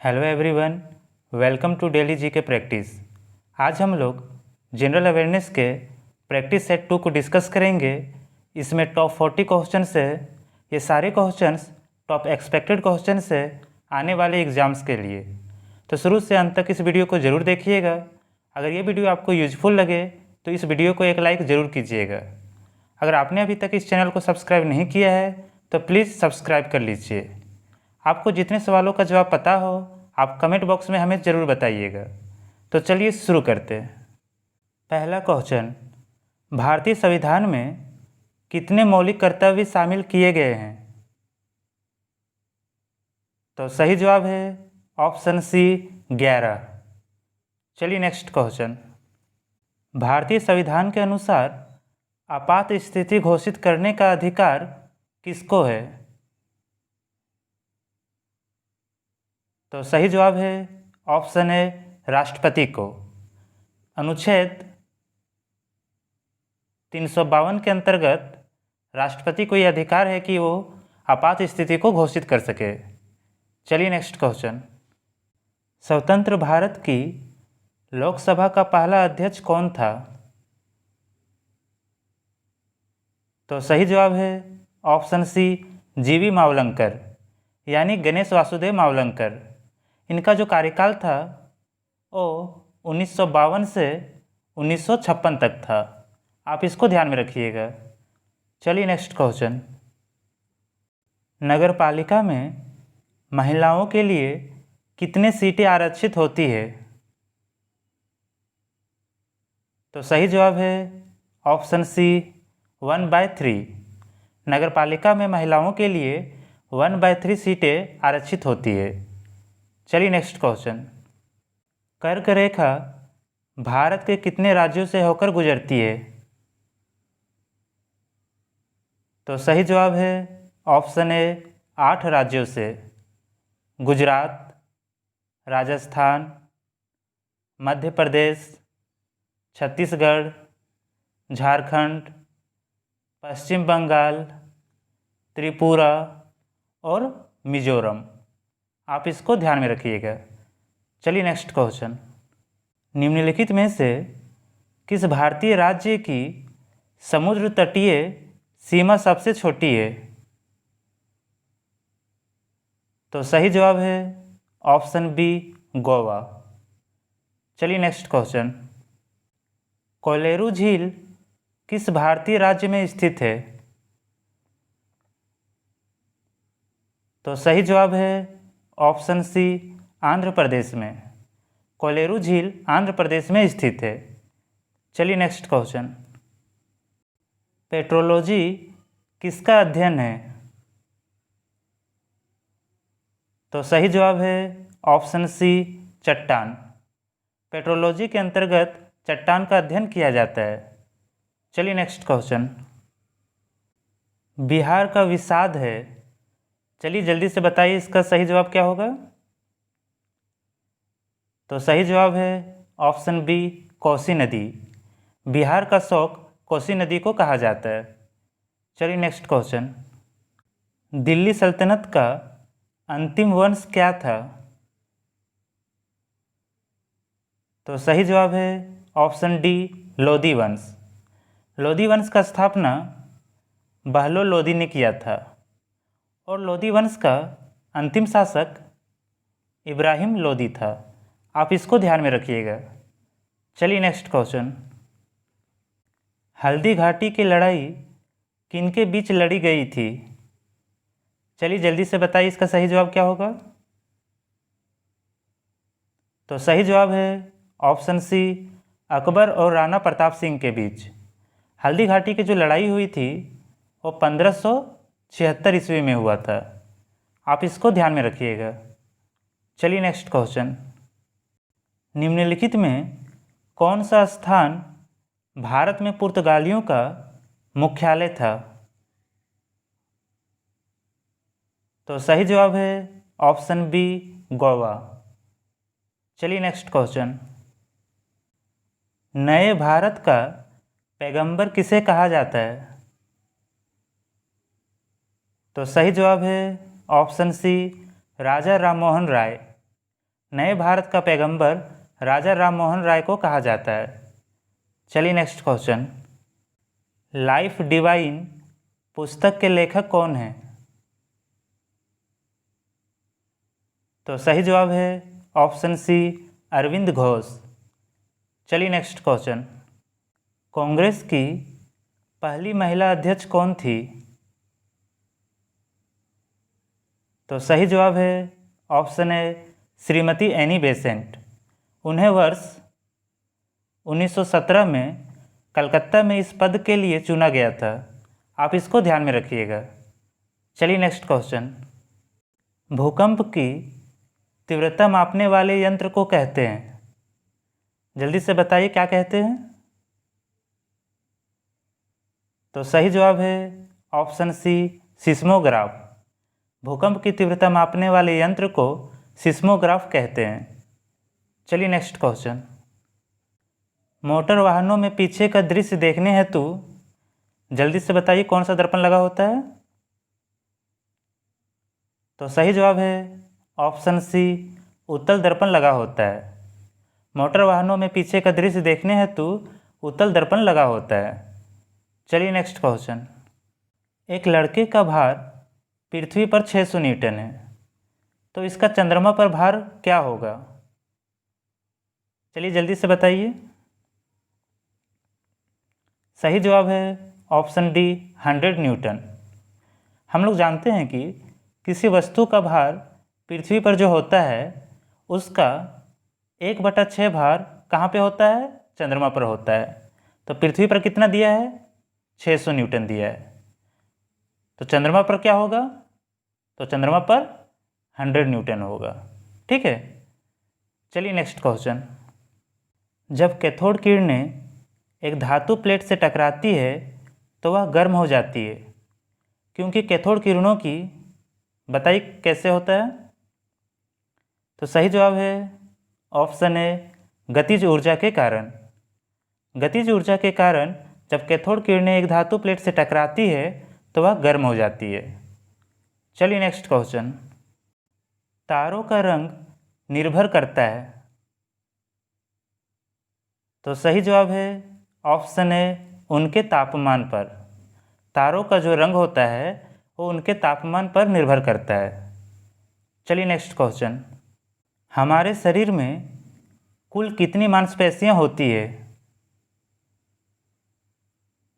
Hello everyone, welcome to daily GK practice. आज हम लोग जनरल अवेयरनेस के प्रैक्टिस सेट 2 को डिस्कस करेंगे। इसमें टॉप 40 क्वेश्चंस है। ये सारे क्वेश्चंस टॉप एक्सपेक्टेड क्वेश्चंस है आने वाले एग्ज़ाम्स के लिए। तो शुरू से अंत तक इस वीडियो को ज़रूर देखिएगा। अगर ये वीडियो आपको यूजफुल लगे तो इस वीडियो को एक लाइक ज़रूर कीजिएगा। अगर आपने अभी तक इस चैनल को सब्सक्राइब नहीं किया है तो प्लीज़ सब्सक्राइब कर लीजिए। आपको जितने सवालों का जवाब पता हो आप कमेंट बॉक्स में हमें ज़रूर बताइएगा। तो चलिए शुरू करते हैं। पहला क्वेश्चन, भारतीय संविधान में कितने मौलिक कर्तव्य शामिल किए गए हैं? तो सही जवाब है ऑप्शन सी 11। चलिए नेक्स्ट क्वेश्चन, भारतीय संविधान के अनुसार आपात स्थिति घोषित करने का अधिकार किसको है? तो सही जवाब है ऑप्शन ए राष्ट्रपति को। अनुच्छेद 352 के अंतर्गत राष्ट्रपति को यह अधिकार है कि वो आपात स्थिति को घोषित कर सके। चलिए नेक्स्ट क्वेश्चन, स्वतंत्र भारत की लोकसभा का पहला अध्यक्ष कौन था? तो सही जवाब है ऑप्शन सी जीवी मावलंकर, यानी गणेश वासुदेव मावलंकर। इनका जो कार्यकाल था वो 1952 से 1956 तक था। आप इसको ध्यान में रखिएगा। चलिए नेक्स्ट क्वेश्चन, नगर पालिका में महिलाओं के लिए कितने सीटें आरक्षित होती है? तो सही जवाब है ऑप्शन सी 1/3। नगर पालिका में महिलाओं के लिए 1/3 सीटें आरक्षित होती है। चलिए नेक्स्ट क्वेश्चन, कर्क रेखा भारत के कितने राज्यों से होकर गुजरती है? तो सही जवाब है ऑप्शन ए 8 राज्यों से। गुजरात, राजस्थान, मध्य प्रदेश, छत्तीसगढ़, झारखंड, पश्चिम बंगाल, त्रिपुरा और मिजोरम। आप इसको ध्यान में रखिएगा। चलिए नेक्स्ट क्वेश्चन, निम्नलिखित में से किस भारतीय राज्य की समुद्र तटीय सीमा सबसे छोटी है? तो सही जवाब है ऑप्शन बी गोवा। चलिए नेक्स्ट क्वेश्चन, कोलेरू झील किस भारतीय राज्य में स्थित है? तो सही जवाब है ऑप्शन सी आंध्र प्रदेश में। कोलेरू झील आंध्र प्रदेश में स्थित है। चलिए नेक्स्ट क्वेश्चन, पेट्रोलॉजी किसका अध्ययन है? तो सही जवाब है ऑप्शन सी चट्टान। पेट्रोलॉजी के अंतर्गत चट्टान का अध्ययन किया जाता है। चलिए नेक्स्ट क्वेश्चन, बिहार का विषाद है। चलिए जल्दी से बताइए इसका सही जवाब क्या होगा? तो सही जवाब है ऑप्शन बी कोसी नदी। बिहार का शौक कोसी नदी को कहा जाता है। चलिए नेक्स्ट क्वेश्चन, दिल्ली सल्तनत का अंतिम वंश क्या था? तो सही जवाब है ऑप्शन डी लोधी वंश। लोधी वंश का स्थापना बहलोल लोधी ने किया था और लोधी वंश का अंतिम शासक इब्राहिम लोधी था। आप इसको ध्यान में रखिएगा। चलिए नेक्स्ट क्वेश्चन, हल्दी घाटी की लड़ाई किनके बीच लड़ी गई थी? चलिए जल्दी से बताइए इसका सही जवाब क्या होगा? तो सही जवाब है ऑप्शन सी अकबर और राणा प्रताप सिंह के बीच। हल्दी घाटी की जो लड़ाई हुई थी वो 1576 ईस्वी में हुआ था। आप इसको ध्यान में रखिएगा। चलिए नेक्स्ट क्वेश्चन, निम्नलिखित में कौन सा स्थान भारत में पुर्तगालियों का मुख्यालय था? तो सही जवाब है ऑप्शन बी गोवा। चलिए नेक्स्ट क्वेश्चन, नए भारत का पैगंबर किसे कहा जाता है? तो सही जवाब है ऑप्शन सी राजा राममोहन राय। नए भारत का पैगंबर राजा राम मोहन राय को कहा जाता है? चलिए नेक्स्ट क्वेश्चन। लाइफ डिवाइन पुस्तक के लेखक कौन हैं? तो सही जवाब है ऑप्शन सी अरविंद घोष। चलिए नेक्स्ट क्वेश्चन। कांग्रेस की पहली महिला अध्यक्ष कौन थी? तो सही जवाब है ऑप्शन ए श्रीमती एनी बेसेंट। उन्हें वर्ष 1917 में कलकत्ता में इस पद के लिए चुना गया था। आप इसको ध्यान में रखिएगा। चलिए नेक्स्ट क्वेश्चन। भूकंप की तीव्रता मापने वाले यंत्र को कहते हैं? जल्दी से बताइए क्या कहते हैं? तो सही जवाब है ऑप्शन सी सिस्मोग्राफ। भूकंप की तीव्रता मापने वाले यंत्र को सिस्मोग्राफ कहते हैं। चलिए नेक्स्ट क्वेश्चन। मोटर वाहनों में पीछे का दृश्य देखने हेतु जल्दी से बताइए कौन सा दर्पण लगा होता है? तो सही जवाब है ऑप्शन सी उत्तल दर्पण लगा होता है। मोटर वाहनों में पीछे का दृश्य देखने हेतु उत्तल दर्पण लगा होता है। चलिए नेक्स्ट क्वेश्चन। एक लड़के का भार पृथ्वी पर 600 न्यूटन है, तो इसका चंद्रमा पर भार क्या होगा? चलिए जल्दी से बताइए। सही जवाब है ऑप्शन डी 100 न्यूटन। हम लोग जानते हैं कि किसी वस्तु का भार पृथ्वी पर जो होता है उसका 1/6 भार कहाँ पे होता है? चंद्रमा पर होता है। तो पृथ्वी पर कितना दिया है? 600 न्यूटन दिया है। तो चंद्रमा पर क्या होगा? तो चंद्रमा पर 100 न्यूटन होगा। ठीक है। चलिए नेक्स्ट क्वेश्चन। जब कैथोड किरणें एक धातु प्लेट से टकराती है तो वह गर्म हो जाती है, क्योंकि कैथोड किरणों की बताइए कैसे होता है? तो सही जवाब है ऑप्शन ए गतिज ऊर्जा के कारण। गतिज ऊर्जा के कारण जब कैथोड किरणें एक धातु प्लेट से टकराती है तो वह गर्म हो जाती है। चलिए नेक्स्ट क्वेश्चन। तारों का रंग निर्भर करता है? तो सही जवाब है ऑप्शन ए उनके तापमान पर। तारों का जो रंग होता है वो उनके तापमान पर निर्भर करता है। चलिए नेक्स्ट क्वेश्चन। हमारे शरीर में कुल कितनी मांसपेशियां होती है?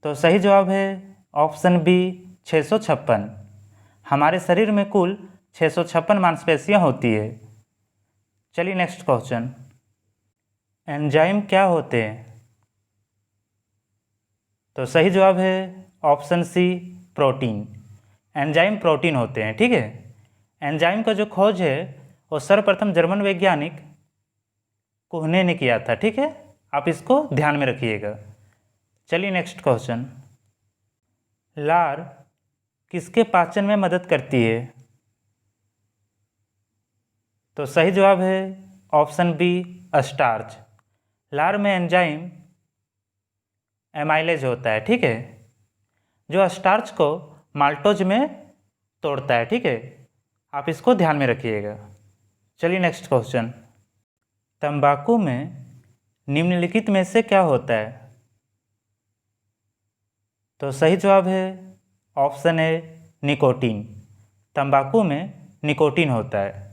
तो सही जवाब है ऑप्शन बी 656। हमारे शरीर में कुल 656 मांसपेशियां होती है। चलिए नेक्स्ट क्वेश्चन। एंजाइम क्या होते हैं? तो सही जवाब है option C protein. Enzyme protein होते हैं। ठीक है। एंजाइम का जो खोज है वो सर्वप्रथम जर्मन वैज्ञानिक कुहने ने किया था। ठीक है। आप इसको ध्यान में रखिएगा। चलिए नेक्स्ट क्वेश्चन। लार किसके पाचन में मदद करती है? तो सही जवाब है ऑप्शन बी स्टार्च। लार में एंजाइम एमाइलेज होता है। ठीक है। जो स्टार्च को माल्टोज में तोड़ता है। ठीक है। आप इसको ध्यान में रखिएगा। चलिए नेक्स्ट क्वेश्चन। तंबाकू में निम्नलिखित में से क्या होता है? तो सही जवाब है ऑप्शन ए निकोटीन। तंबाकू में निकोटीन होता है।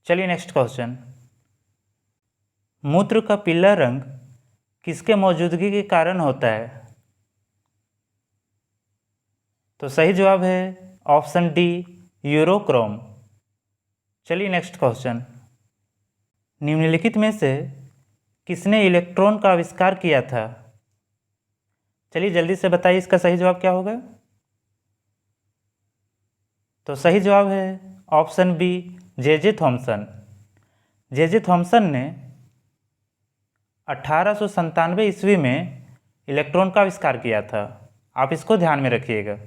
चलिए नेक्स्ट क्वेश्चन। मूत्र का पीला रंग किसके मौजूदगी के कारण होता है? तो सही जवाब है ऑप्शन डी यूरोक्रोम। चलिए नेक्स्ट क्वेश्चन। निम्नलिखित में से किसने इलेक्ट्रॉन का आविष्कार किया था? चलिए जल्दी से बताइए इसका सही जवाब क्या होगा? तो सही जवाब है option B J Thomson. J Thomson ने 1897 ईस्वी में इलेक्ट्रॉन का आविष्कार किया था। आप इसको ध्यान में रखिएगा।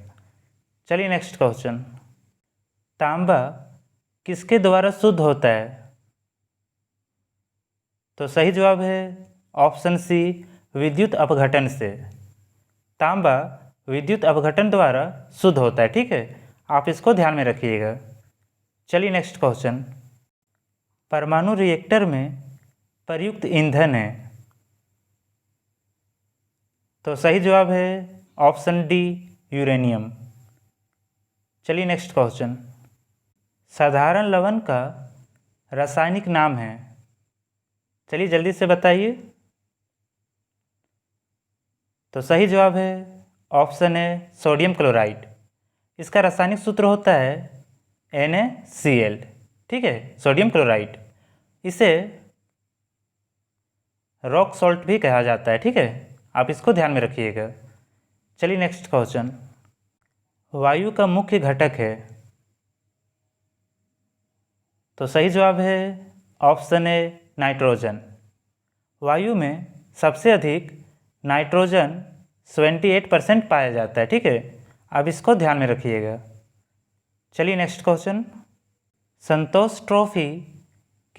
चलिए नेक्स्ट क्वेश्चन। तांबा किसके द्वारा शुद्ध होता है? तो सही जवाब है ऑप्शन सी विद्युत अपघटन से। तांबा विद्युत अपघटन द्वारा शुद्ध होता है। ठीक है। आप इसको ध्यान में रखिएगा। चलिए नेक्स्ट क्वेश्चन। परमाणु रिएक्टर में प्रयुक्त ईंधन है? तो सही जवाब है ऑप्शन डी, यूरेनियम। चलिए नेक्स्ट क्वेश्चन। साधारण लवण का रासायनिक नाम है? चलिए जल्दी से बताइए। तो सही जवाब है ऑप्शन है सोडियम क्लोराइड। इसका रासायनिक सूत्र होता है NaCl। ठीक है, सोडियम क्लोराइड। इसे रॉक सॉल्ट भी कहा जाता है। ठीक है, आप इसको ध्यान में रखिएगा। चलिए नेक्स्ट क्वेश्चन। वायु का मुख्य घटक है? तो सही जवाब है ऑप्शन ए, नाइट्रोजन। वायु में सबसे अधिक नाइट्रोजन 78% पाया जाता है। ठीक है, आप इसको ध्यान में रखिएगा। चलिए नेक्स्ट क्वेश्चन। संतोष ट्रॉफी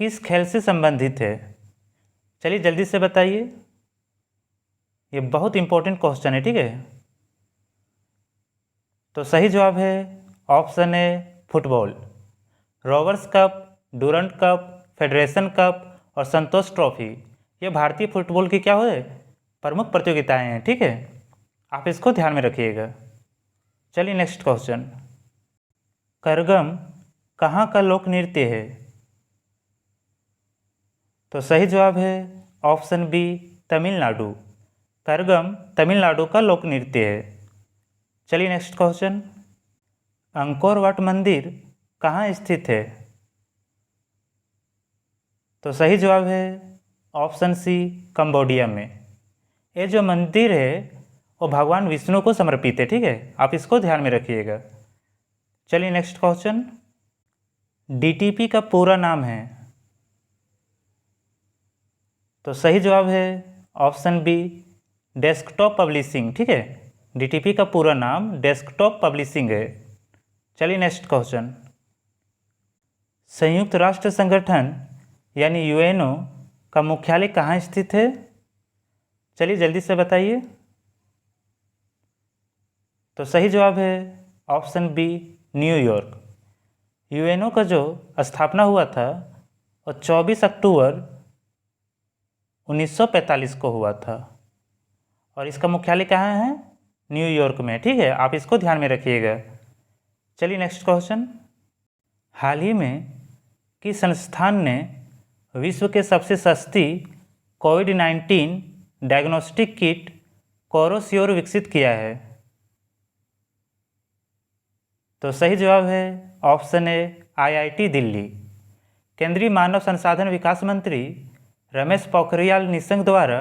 किस खेल से संबंधित है? चलिए जल्दी से बताइए, ये बहुत इंपॉर्टेंट क्वेश्चन है। ठीक है, तो सही जवाब है option A, football. Rovers Cup, Durand Cup, Federation Cup और संतोष ट्रॉफी, ये भारतीय फुटबॉल की क्या हो प्रमुख प्रतियोगिताएं हैं। ठीक है, आप इसको ध्यान में रखिएगा। चलिए नेक्स्ट क्वेश्चन। करगम कहाँ का लोक नृत्य है? तो सही जवाब है ऑप्शन बी, तमिलनाडु। करगम तमिलनाडु का लोक नृत्य है। चलिए नेक्स्ट क्वेश्चन। अंकोर वाट मंदिर कहाँ स्थित है? तो सही जवाब है ऑप्शन सी, कंबोडिया में। ये जो मंदिर है वो भगवान विष्णु को समर्पित है। ठीक है, आप इसको ध्यान में रखिएगा। चलिए नेक्स्ट क्वेश्चन। DTP का पूरा नाम है? तो सही जवाब है ऑप्शन बी, डेस्कटॉप पब्लिशिंग। ठीक है, DTP का पूरा नाम डेस्कटॉप पब्लिशिंग है। चलिए नेक्स्ट क्वेश्चन। संयुक्त राष्ट्र संगठन यानी UNO का मुख्यालय कहाँ स्थित है? चलिए जल्दी से बताइए। तो सही जवाब है ऑप्शन बी, न्यूयॉर्क। UNO का जो स्थापना हुआ था वो 24 अक्टूबर 1945 को हुआ था और इसका मुख्यालय कहाँ है? न्यूयॉर्क में। ठीक है, आप इसको ध्यान में रखिएगा। चलिए नेक्स्ट क्वेश्चन। हाल ही में किस संस्थान ने विश्व के सबसे सस्ती कोविड-19 डायग्नोस्टिक किट कोरोश्योर विकसित किया है? तो सही जवाब है ऑप्शन ए, IIT दिल्ली। केंद्रीय मानव संसाधन विकास मंत्री रमेश पोखरियाल निशंक द्वारा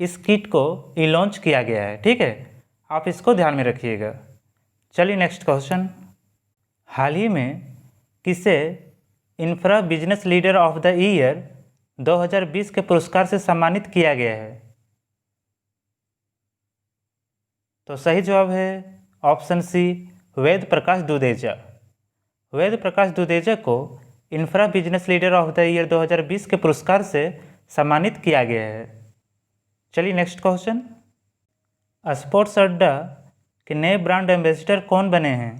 इस किट को लॉन्च किया गया है। ठीक है, आप इसको ध्यान में रखिएगा। चलिए नेक्स्ट क्वेश्चन। हाल ही में किसे infra business leader of the year 2020 के पुरस्कार से सम्मानित किया गया है? तो सही जवाब है ऑप्शन सी, वेद प्रकाश दुदेजा। वेद प्रकाश दुदेजा को infra business leader of the year 2020 के पुरस्कार से सम्मानित किया गया है। चलिए नेक्स्ट क्वेश्चन। स्पोर्ट्स अड्डा के नए ब्रांड एम्बेसडर कौन बने हैं?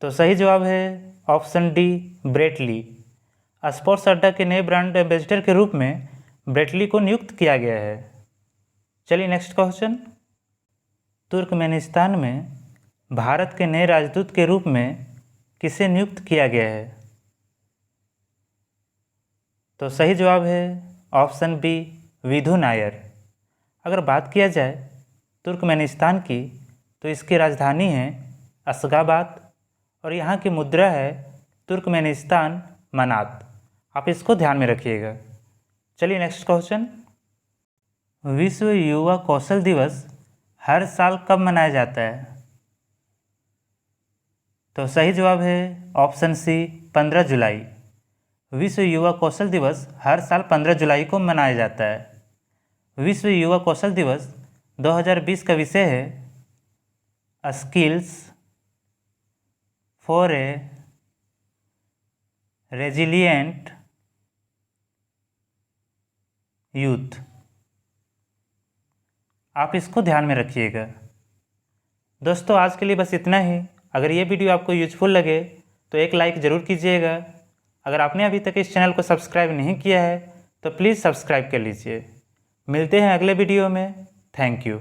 तो सही जवाब है ऑप्शन डी, ब्रेटली। स्पोर्ट्स अड्डा के नए ब्रांड एम्बेसडर के रूप में ब्रेटली को नियुक्त किया गया है। चलिए नेक्स्ट क्वेश्चन। तुर्कमेनिस्तान में भारत के नए राजदूत के रूप में किसे नियुक्त किया गया है? तो सही जवाब है ऑप्शन बी, विधु नायर। अगर बात किया जाए तुर्कमेनिस्तान की तो इसकी राजधानी है अशगाबाद और यहाँ की मुद्रा है तुर्कमेनिस्तान मनात। आप इसको ध्यान में रखिएगा। चलिए नेक्स्ट क्वेश्चन। विश्व युवा कौशल दिवस हर साल कब मनाया जाता है? तो सही जवाब है ऑप्शन सी, 15 जुलाई। विश्व युवा कौशल दिवस हर साल 15 जुलाई को मनाया जाता है। विश्व युवा कौशल दिवस 2020 का विषय है skills for a resilient youth. आप इसको ध्यान में रखिएगा। दोस्तों आज के लिए बस इतना ही। अगर ये वीडियो आपको यूजफुल लगे तो एक लाइक ज़रूर कीजिएगा। अगर आपने अभी तक इस चैनल को सब्सक्राइब नहीं किया है तो प्लीज़ सब्सक्राइब कर लीजिए। मिलते हैं अगले वीडियो में। Thank you.